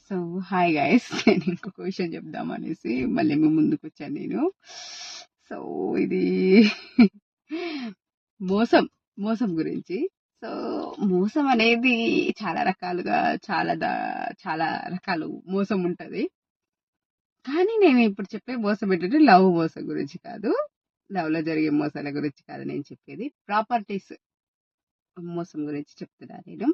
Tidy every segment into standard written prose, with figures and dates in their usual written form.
So hi guys నేను ఇంకొక విషయం చెప్దామనేసి మళ్ళీ మీ ముందుకు వచ్చాను నేను. సో ఇది మోసం మోసం గురించి. సో మోసం అనేది చాలా రకాలుగా చాలా రకాలు మోసం ఉంటది. కానీ నేను ఇప్పుడు చెప్పే మోసం ఏంటంటే లవ్ మోసం గురించి కాదు, లవ్ లో జరిగే మోసాల గురించి కాదు నేను చెప్పేది, ప్రాపర్టీస్ మోసం గురించి చెప్తున్నా నేను.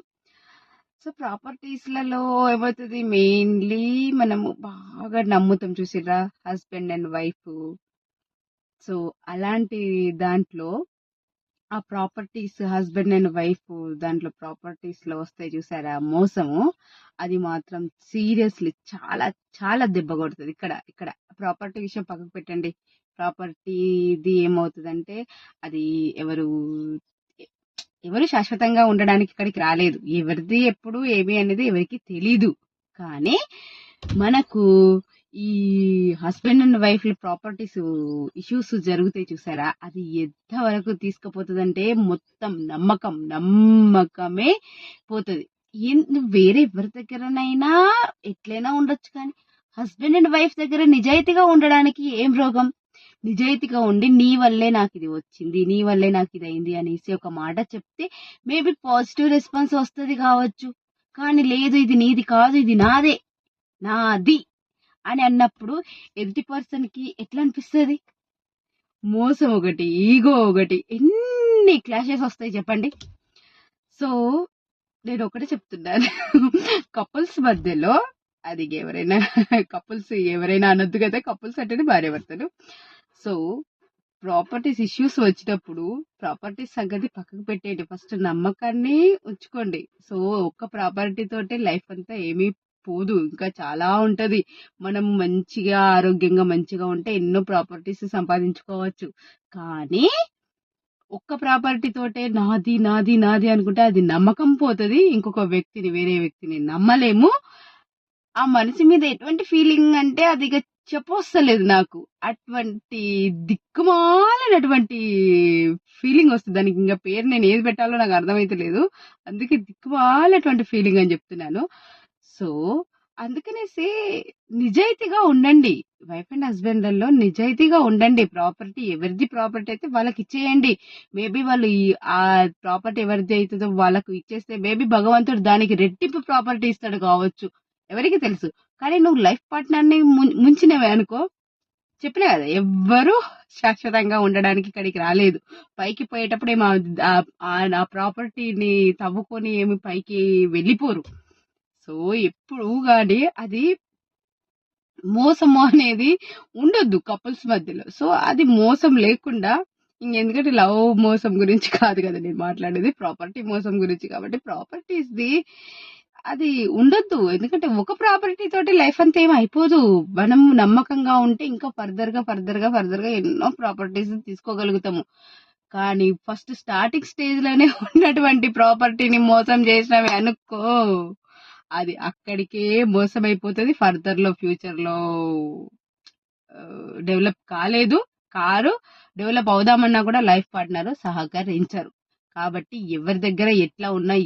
సో ప్రాపర్టీస్లలో ఏమవుతుంది, మెయిన్లీ మనము బాగా నమ్ముతాం చూసిరా, హస్బెండ్ అండ్ వైఫ్. సో అలాంటి దాంట్లో ఆ ప్రాపర్టీస్ హస్బెండ్ అండ్ వైఫ్ దాంట్లో ప్రాపర్టీస్ లో వస్తాయి చూసారా మోసము, అది మాత్రం సీరియస్లీ చాలా చాలా దెబ్బ కొడుతుంది. ఇక్కడ ఇక్కడ ప్రాపర్టీ విషయం పక్కకు పెట్టండి. ప్రాపర్టీది ఏమవుతుందంటే అది ఎవరు ఎవరు శాశ్వతంగా ఉండడానికి ఇక్కడికి రాలేదు. ఎవరిది ఎప్పుడు ఏమి అనేది ఎవరికి తెలీదు. కానీ మనకు ఈ husband and wife properties issues జరుగుతాయి చూసారా, అది ఎంతవరకు తీసుకుపోతుందంటే మొత్తం నమ్మకమే పోతుంది. వేరే ఎవరి దగ్గరనైనా ఎట్లయినా ఉండొచ్చు, కానీ హస్బెండ్ అండ్ వైఫ్ దగ్గర నిజాయితీగా ఉండడానికి ఏం రోగం? నిజాయితీగా ఉండి నీ వల్లే నాకు ఇది వచ్చింది, నీ వల్లే నాకు ఇది అయింది అనేసి ఒక మాట చెప్తే మేబీ పాజిటివ్ రెస్పాన్స్ వస్తుంది కావచ్చు. కానీ లేదు, ఇది నీది కాదు, ఇది నాది అని అన్నప్పుడు ఎదుటి పర్సన్ కి ఎట్లా అనిపిస్తుంది? మోసం ఒకటి, ఈగో ఒకటి, ఎన్ని క్లాషెస్ వస్తాయి చెప్పండి. సో నేను ఒకటే చెప్తున్నాను, కపుల్స్ మధ్యలో అది ఎవరైనా అనొద్దు కదా, కపుల్స్ అంటేనే భార్య భర్తలు. సో ప్రాపర్టీస్ ఇష్యూస్ వచ్చినప్పుడు ప్రాపర్టీస్ సంగతి పక్కకు పెట్టేయండి, ఫస్ట్ నమ్మకాన్ని ఉంచుకోండి. సో ఒక్క ప్రాపర్టీ తోటే లైఫ్ అంతా ఏమీ పోదు, ఇంకా చాలా ఉంటది. మనం మంచిగా ఆరోగ్యంగా మంచిగా ఉంటే ఎన్నో ప్రాపర్టీస్ సంపాదించుకోవచ్చు. కానీ ఒక్క ప్రాపర్టీ తోటే నాది నాది నాది అనుకుంటే అది నమ్మకం పోతుంది. ఇంకొక వ్యక్తిని, వేరే వ్యక్తిని నమ్మలేము. ఆ మనిషి మీద ఎటువంటి ఫీలింగ్ అంటే అది ఇక చెప్పొస్తలేదు నాకు. అటువంటి దిక్కుమాలినటువంటి ఫీలింగ్ వస్తుంది దానికి. ఇంకా పేరు నేను ఏది పెట్టాలో నాకు అర్థమైతే లేదు, అందుకే దిక్కుమాలినటువంటి ఫీలింగ్ అని చెప్తున్నాను. సో అందుకనేసి నిజాయితీగా ఉండండి, వైఫ్ అండ్ హస్బెండ్లలో నిజాయితీగా ఉండండి. ప్రాపర్టీ ఎవరిది ప్రాపర్టీ అయితే వాళ్ళకి ఇచ్చేయండి. మేబీ వాళ్ళు ఆ ప్రాపర్టీ ఎవరిది అవుతుందో వాళ్ళకు ఇచ్చేస్తే మేబీ భగవంతుడు దానికి రెట్టింపు ప్రాపర్టీ ఇస్తాడు కావచ్చు, ఎవరికి తెలుసు. కానీ నువ్వు లైఫ్ పార్ట్నర్ ని ముంచినవే అనుకో, చెప్పినా కదా ఎవ్వరూ శాశ్వతంగా ఉండడానికి ఇక్కడికి రాలేదు. పైకి పోయేటప్పుడు ఏమో ఆ ప్రాపర్టీని తవ్వుకొని ఏమి పైకి వెళ్ళిపోరు. సో ఎప్పుడు కానీ అది మోసము అనేది ఉండొద్దు కపుల్స్ మధ్యలో. సో అది మోసం లేకుండా, ఎందుకంటే లవ్ మోసం గురించి కాదు కదా నేను మాట్లాడేది, ప్రాపర్టీ మోసం గురించి. కాబట్టి ప్రాపర్టీస్ ది అది ఉండొద్దు, ఎందుకంటే ఒక ప్రాపర్టీ తోటి లైఫ్ అంతా ఏం అయిపోదు. మనం నమ్మకంగా ఉంటే ఇంకా ఫర్దర్ గా ఎన్నో ప్రాపర్టీస్ తీసుకోగలుగుతాము. కానీ ఫస్ట్ స్టార్టింగ్ స్టేజ్ లోనే ఉన్నటువంటి ప్రాపర్టీని మోసం చేసినవి అనుకో, అది అక్కడికే మోసం అయిపోతుంది. ఫర్దర్ లో ఫ్యూచర్ లో డెవలప్ కాలేదు. డెవలప్ అవుదామన్నా కూడా లైఫ్ పార్ట్నర్ సహకరించరు. కాబట్టి ఎవరి దగ్గర ఎట్లా ఉన్నా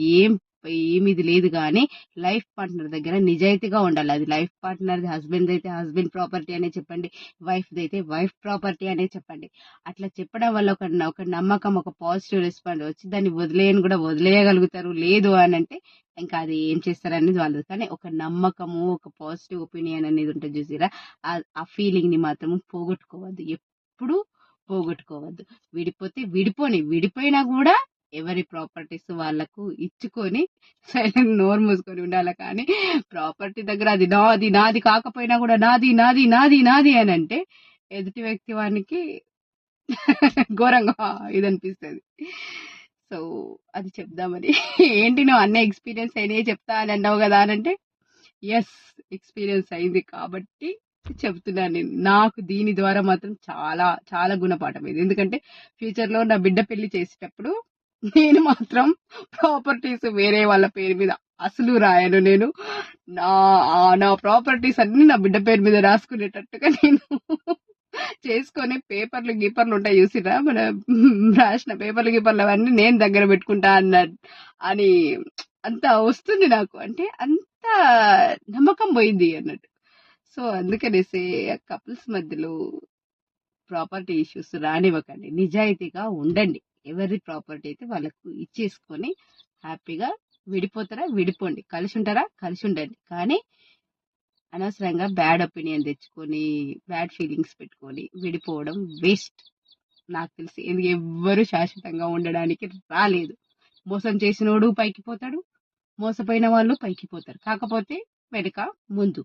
ఏమిది లేదు, కానీ లైఫ్ పార్ట్నర్ దగ్గర నిజాయితీగా ఉండాలి. అది లైఫ్ పార్ట్నర్ హస్బెండ్ అయితే హస్బెండ్ ప్రాపర్టీ అనే చెప్పండి, వైఫ్ అయితే వైఫ్ ప్రాపర్టీ అనే చెప్పండి. అట్లా చెప్పడం వల్ల ఒక నమ్మకం, ఒక పాజిటివ్ రెస్పాన్స్ వచ్చి దాన్ని వదిలేయగలుగుతారు. లేదు అని అంటే ఇంకా అది ఏం చేస్తారనేది వాళ్ళది. కానీ ఒక నమ్మకము, ఒక పాజిటివ్ ఒపీనియన్ అనేది ఉంటుంది చూసిరా, ఆ ఫీలింగ్ ని మాత్రం పోగొట్టుకోవద్దు, ఎప్పుడు పోగొట్టుకోవద్దు. విడిపోయినా కూడా ఎవరి ప్రాపర్టీస్ వాళ్ళకు ఇచ్చుకొని సైలెంట్ నోరు మూసుకొని ఉండాలి. కానీ ప్రాపర్టీ దగ్గర అది నాది కాకపోయినా కూడా నాది నాది నాది నాది అని అంటే ఎదుటి వ్యక్తి వానికి ఘోరంగా ఇదనిపిస్తుంది. సో అది చెప్దామని. ఏంటి నువ్వు అన్న ఎక్స్పీరియన్స్ అయినాయి చెప్తా అని అన్నావు కదా అని అంటే, ఎస్ ఎక్స్పీరియన్స్ అయింది కాబట్టి చెప్తున్నాను నేను. నాకు దీని ద్వారా మాత్రం చాలా చాలా గుణపాఠం ఇది. ఎందుకంటే ఫ్యూచర్ లో నా బిడ్డ పెళ్లి చేసేటప్పుడు నేను మాత్రం ప్రాపర్టీస్ వేరే వాళ్ళ పేరు మీద అసలు రాయను. నేను నా ప్రాపర్టీస్ అన్ని నా బిడ్డ పేరు మీద రాసుకునేటట్టుగా నేను చేసుకొని గీపర్లు ఉంటాయి చూసిరా, మన రాసిన పేపర్లు అవన్నీ నేను దగ్గర పెట్టుకుంటా అని అంత వస్తుంది నాకు. అంటే అంత నమ్మకం పోయింది అన్నట్టు. సో అందుకనేసి కపుల్స్ మధ్యలో ప్రాపర్టీ ఇష్యూస్ రానివ్వకండి. నిజాయితీగా ఉండండి. ఎవరి ప్రాపర్టీ అయితే వాళ్ళకు ఇచ్చేసుకొని హ్యాపీగా విడిపోతారా విడిపోండి, కలిసి ఉంటారా కలిసి ఉండండి. కానీ అనవసరంగా బ్యాడ్ ఒపీనియన్ తెచ్చుకొని బ్యాడ్ ఫీలింగ్స్ పెట్టుకొని విడిపోవడం వేస్ట్. నాకు తెలిసి ఎందుకు ఎవ్వరు శాశ్వతంగా ఉండడానికి రాలేదు. మోసం చేసినోడు పైకి పోతాడు, మోసపోయిన వాళ్ళు పైకి పోతారు. కాకపోతే వెనుక ముందు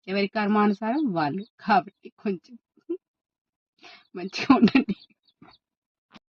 ఎవరి కర్మానుసారం వాళ్ళు. కాబట్టి కొంచెం మంచిగా ఉండండి.